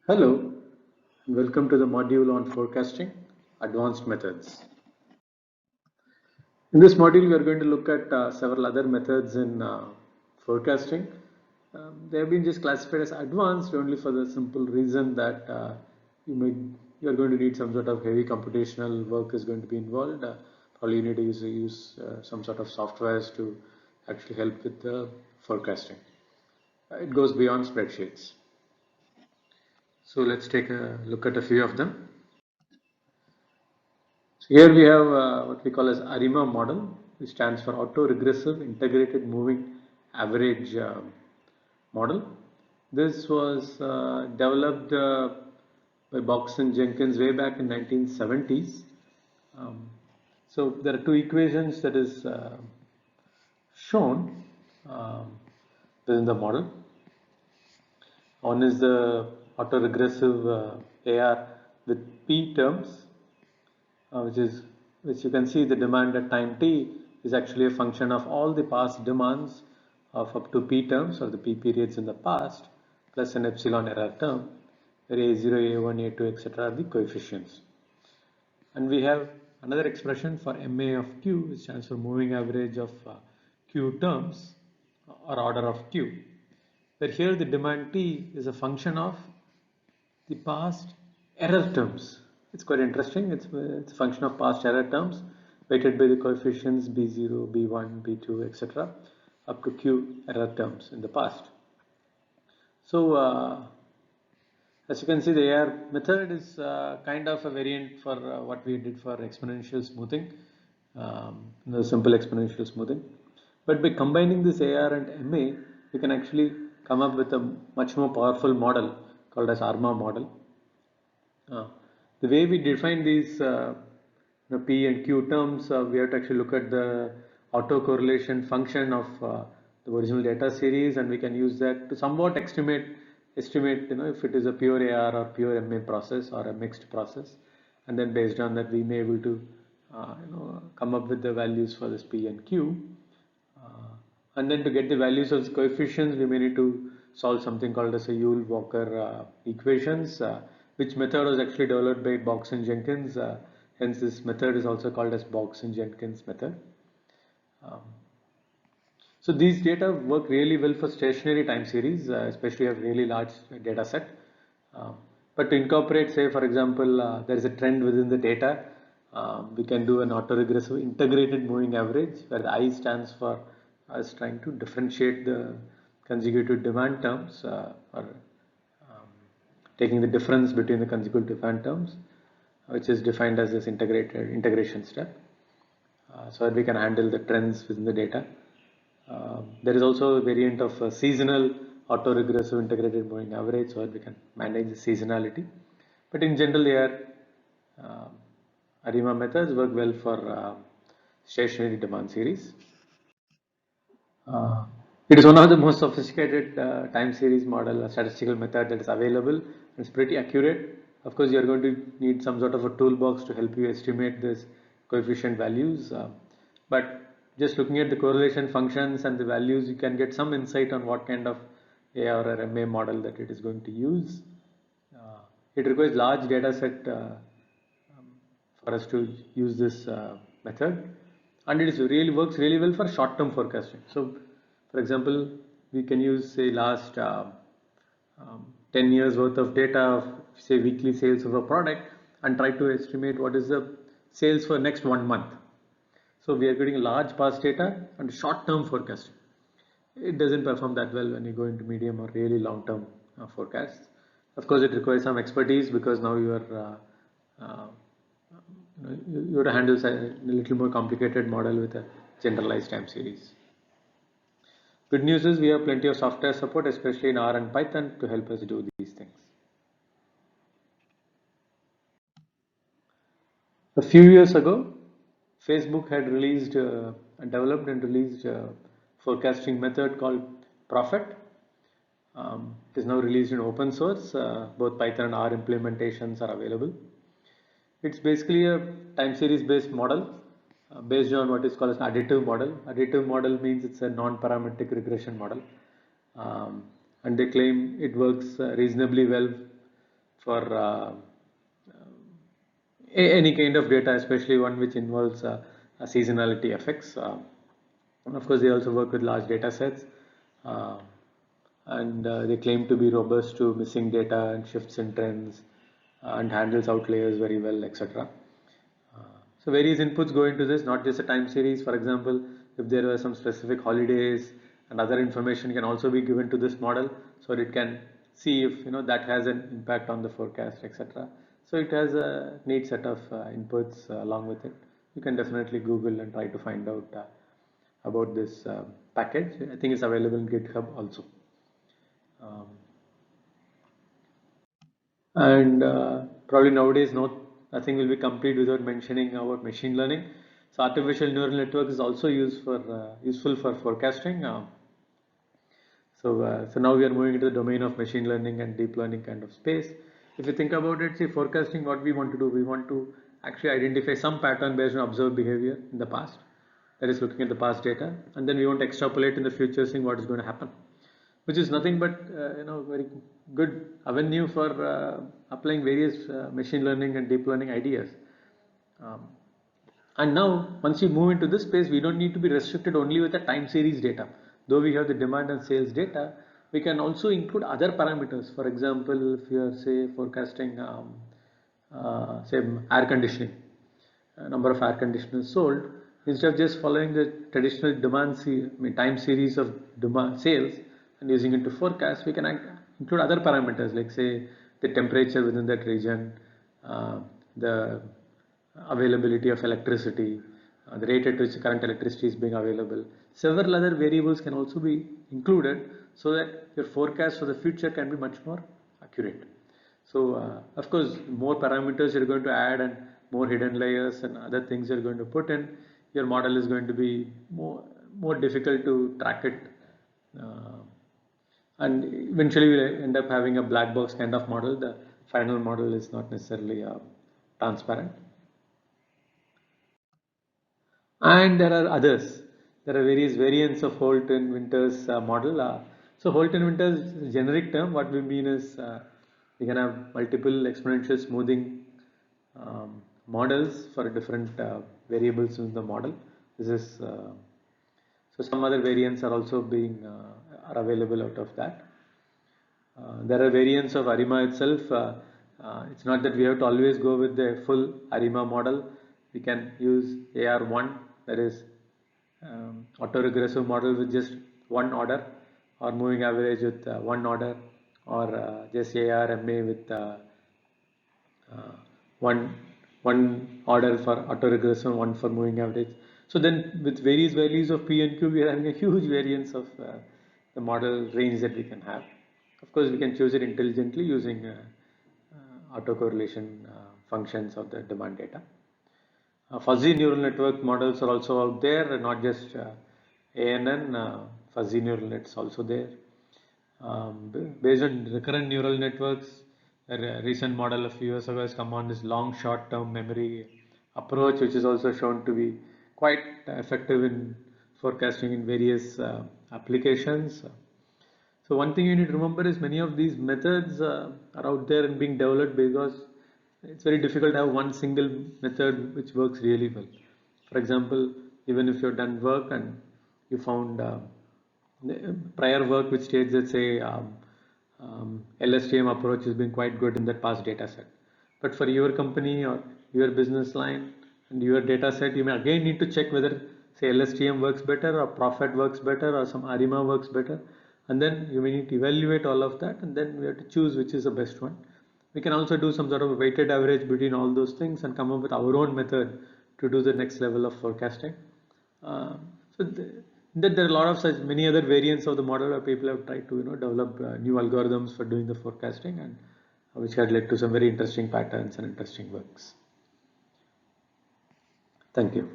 Hello, and welcome to the module on forecasting advanced methods. In this module, we are going to look at several other methods in forecasting. They have been just classified as advanced only for the simple reason that you are going to need some sort of heavy computational work is going to be involved. Probably you need to use some sort of softwares to actually help with the forecasting. It goes beyond spreadsheets. So let's take a look at a few of them. So here we have what we call as ARIMA model, which stands for Auto-Regressive Integrated Moving Average model. This was developed by Box and Jenkins way back in 1970s. So there are two equations that is shown within the model. One is the autoregressive AR with P terms, which you can see the demand at time t is actually a function of all the past demands of up to p terms or the p periods in the past plus an epsilon error term where a0, a1, a2, etc. are the coefficients. And we have another expression for MA of Q, which stands for moving average of Q terms or order of Q, where here the demand T is a function of the past error terms. It's quite interesting. It's a function of past error terms weighted by the coefficients B0, B1, B2, etc. up to Q error terms in the past. So as you can see, the AR method is kind of a variant for what we did for exponential smoothing, the simple exponential smoothing. But by combining this AR and MA, we can actually come up with a much more powerful model called as ARMA model. The way we define these P and Q terms, we have to actually look at the autocorrelation function of the original data series, and we can use that to somewhat estimate if it is a pure AR or pure MA process or a mixed process, and then based on that we may able to come up with the values for this P and Q. And then to get the values of the coefficients, we may need to solve something called as a Yule-Walker equations, which method was actually developed by Box and Jenkins. Hence, this method is also called as Box and Jenkins method. So these data work really well for stationary time series, especially a really large data set. But to incorporate, say for example, there is a trend within the data, we can do an autoregressive integrated moving average where the I stands for us trying to differentiate the consecutive demand terms or taking the difference between the consecutive demand terms, which is defined as this integration step, so that we can handle the trends within the data. There is also a variant of a seasonal autoregressive integrated moving average, so that we can manage the seasonality. But in general, ARIMA methods work well for stationary demand series. It is one of the most sophisticated time series model, statistical method that is available. It's pretty accurate. Of course, you are going to need some sort of a toolbox to help you estimate this coefficient values. But just looking at the correlation functions and the values, you can get some insight on what kind of AR or MA model that it is going to use. It requires large data set for us to use this method, and it works really well for short-term forecasting. So, for example, we can use say last 10 years worth of data of say weekly sales of a product and try to estimate what is the sales for next 1 month. So we are getting large past data and short-term forecasting. It doesn't perform that well when you go into medium or really long-term forecasts. Of course, it requires some expertise because now you are you have to handle a little more complicated model with a generalized time series. Good news is we have plenty of software support, especially in R and Python, to help us do these things. A few years ago, Facebook had developed and released a forecasting method called Prophet. It is now released in open source. Both Python and R implementations are available. It's basically a time series based model based on what is called as additive model. Additive model means it's a non-parametric regression model, and they claim it works reasonably well for any kind of data, especially one which involves seasonality effects. And of course, they also work with large data sets, and they claim to be robust to missing data and shifts in trends, and handles outliers very well, etc. So various inputs go into this, not just a time series. For example, if there were some specific holidays and other information can also be given to this model, so it can see if that has an impact on the forecast, etc. So it has a neat set of inputs along with it. You can definitely Google and try to find out about this package. I think it's available in GitHub also. Um, and probably nowadays nothing will be complete without mentioning about machine learning. So artificial neural network is also useful for forecasting. So now we are moving into the domain of machine learning and deep learning kind of space. If you think about it, see, forecasting, what we want to do, we want to actually identify some pattern based on observed behavior in the past, that is looking at the past data, and then we want to extrapolate in the future, seeing what is going to happen, which is nothing but very good avenue for applying various machine learning and deep learning ideas. Um, and now, once you move into this space, we don't need to be restricted only with the time series data. Though we have the demand and sales data, we can also include other parameters. For example, if you are say forecasting, say air conditioning, number of air conditioners sold, instead of just following the traditional time series of demand sales and using it to forecast, we can include other parameters like say the temperature within that region, the availability of electricity, the rate at which current electricity is being available. Several other variables can also be included so that your forecast for the future can be much more accurate. So of course, more parameters you're going to add and more hidden layers and other things you're going to put in, your model is going to be more difficult to track it. And eventually we'll end up having a black box kind of model. The final model is not necessarily transparent. And there are others. There are various variants of Holt and Winters model. So Holt and Winters is a generic term. What we mean is we can have multiple exponential smoothing models for different variables in the model. This is so some other variants are also being are available out of that. There are variants of ARIMA itself. It's not that we have to always go with the full ARIMA model. We can use AR1, that is autoregressive model with just one order, or moving average with one order, or just ARMA with one order for autoregressive, one for moving average. So then with various values of P and Q, we are having a huge variance of the model range that we can have. Of course, we can choose it intelligently using autocorrelation functions of the demand data. Fuzzy neural network models are also out there, not just ANN, fuzzy neural nets also there. Based on recurrent neural networks, a recent model a few years ago has come on this long short-term memory approach, which is also shown to be quite effective in forecasting in various applications. So one thing you need to remember is many of these methods are out there and being developed because it's very difficult to have one single method which works really well. For example, even if you've done work and you found prior work which states that say LSTM approach has been quite good in that past data set. But for your company or your business line and your data set, you may again need to check whether say LSTM works better or Prophet works better or some ARIMA works better. And then you may need to evaluate all of that, and then we have to choose which is the best one. We can also do some sort of a weighted average between all those things and come up with our own method to do the next level of forecasting. There are a lot of such many other variants of the model where people have tried to develop new algorithms for doing the forecasting, and which had led to some very interesting patterns and interesting works. Thank you.